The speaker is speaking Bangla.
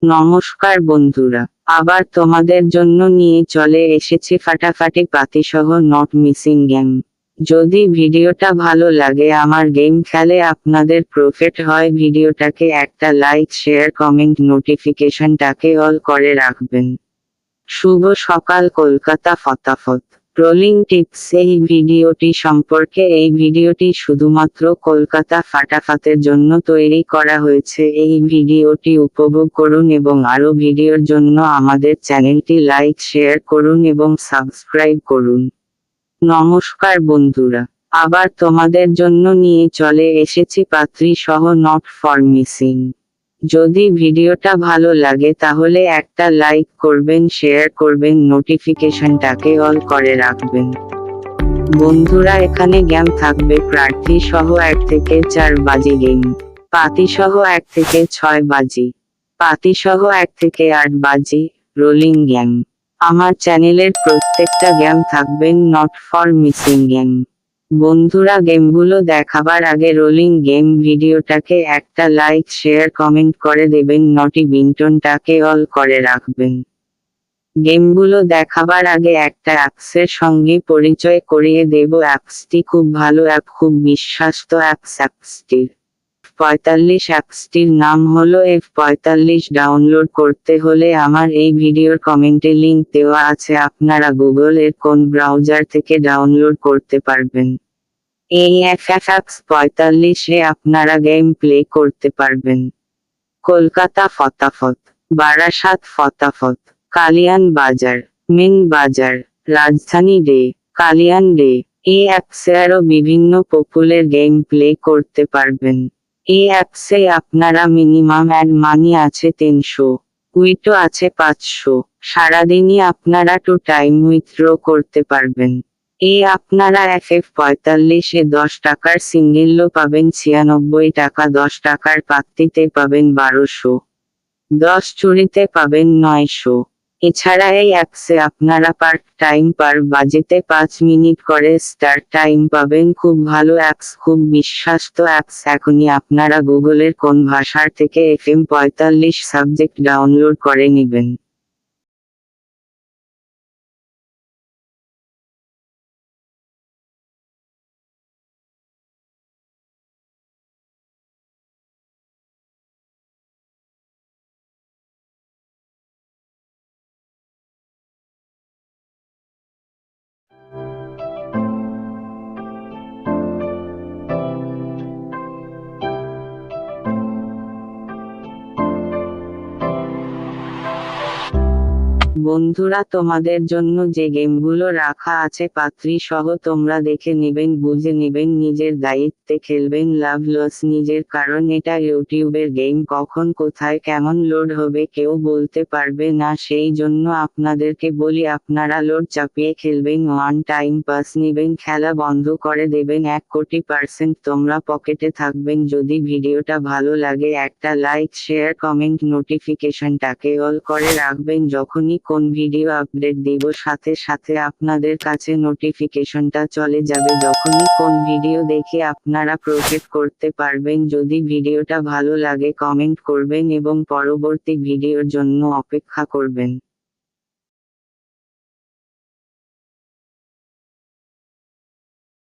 নমস্কার বন্ধুরা, আবার তোমাদের জন্য নিয়ে চলে এসেছি ফাটাফাটি পাতিসহ নট মিসিং গেম। যদি ভিডিওটা ভালো লাগে, আমার গেম খেলে আপনাদের প্রফিট হয়, ভিডিওটাকে একটা লাইক, শেয়ার, কমেন্ট, নোটিফিকেশনটাকে অল করে রাখবেন। শুভ সকাল কলকাতা ফটাফট। Rolling tips. এই ভিডিওটি সম্পর্কে এই ভিডিওটি শুধুমাত্র কলকাতা ফাটাফাতের জন্য তৈরি করা হয়েছে। এই ভিডিওটি উপভোগ করুন এবং আরও ভিডিওর জন্য আমাদের চ্যানেলটি লাইক, শেয়ার করুন এবং সাবস্ক্রাইব করুন। নমস্কার বন্ধুরা, আবার তোমাদের জন্য নিয়ে চলে এসেছি পাত্রী সহ নট ফর মিসিং। যদি ভিডিওটা ভালো লাগে তাহলে একটা লাইক করবেন, শেয়ার করবেন, নোটিফিকেশনটাকে অল করে রাখবেন। বন্ধুরা, এখানে গেম থাকবে প্রার্থী সহ 1 থেকে 4 বাজি গেম, পাতি সহ 1 থেকে 6 বাজি, পাতি সহ 1 থেকে 8 বাজি, রোলিং গেম। আমার চ্যানেলের প্রত্যেকটা গেম থাকবেন নট ফর মিসিং গেম। বন্ধুরা, গেমগুলো দেখাবার আগে রোলিং গেম ভিডিওটাকে একটা লাইক, শেয়ার, কমেন্ট করে দেবেন, নোটিফিকেশনটাকে অল করে রাখবেন। গেমগুলো দেখাবার আগে একটা অ্যাপসের সঙ্গে পরিচয় করিয়ে দেব। অ্যাপসটি খুব ভালো অ্যাপ, খুব বিশ্বস্ত অ্যাপসটির 45 অ্যাপসটির নাম হলো F45। ডাউনলোড করতে হলে আমার এই ভিডিওর কমেন্টে লিংক দেওয়া আছে, আপনারা গুগল এর কোন ব্রাউজার থেকে ডাউনলোড করতে পারবেন। এই F45 এ আপনারা গেম প্লে করতে পারবেন। কলকাতা ফটাফট, বারাসাত ফটাফট, কালিয়ান বাজার, মেন বাজার, রাজধানী ডে, কালিয়ান ডে। এই অ্যাপসে আরও বিভিন্ন পপুলার গেম প্লে করতে পারবেন। এই অ্যাপসে আপনারা মিনিমাম অ্যাড মানি আছে 300, উইথড্র আছে 500। সারাদিনই আপনারা 2 টাইম উইথড্র করতে পারবেন। আপনারা F45 10 টাকার সিঙ্গেলও পাবেন 96 টাকা, 10 টাকার পাত্তিতে পাবেন 1200, 10 চুরিতে পাবেন 900। এছাড়া এই অ্যাপসে আপনারা পার্ট টাইম পার বাজিতে 5 মিনিট করে স্টার টাইম পাবেন। খুব ভালো অ্যাপস, খুব বিশ্বস্ত অ্যাপস। এখনই আপনারা গুগলের কোন ভাষার থেকে FM45 সাবজেক্ট ডাউনলোড করে নেবেন। বন্ধুরা, তোমাদের জন্য যে গেমগুলো রাখা আছে পাত্রী সহ, তোমরা দেখে নেবেন, বুঝে নেবেন, নিজের দায়িত্বে খেলবেন, লাভ লস নিজের, কারণ এটা ইউটিউবের গেম, কখন কোথায় কেমন লোড হবে কেউ বলতে পারবে না। সেই জন্য আপনাদেরকে বলি, আপনারা লোড চাপিয়ে খেলবেন, ওয়ান টাইম পাস নেবেন, খেলা বন্ধ করে দেবেন, 1 কোটি% তোমরা পকেটে থাকবেন। যদি ভিডিওটা ভালো লাগে একটা লাইক, শেয়ার, কমেন্ট, নোটিফিকেশনটাকে অল করে রাখবেন। যখনই কোন ভিডিও আপডেট দিব সাথে সাথে আপনাদের কাছে নোটিফিকেশনটা চলে যাবে। যখনই কোন ভিডিও দেখে আপনারা প্রফিট করতে পারবেন। যদি ভিডিওটা ভালো লাগে কমেন্ট করবেন এবং পরবর্তী ভিডিওর জন্য অপেক্ষা করবেন।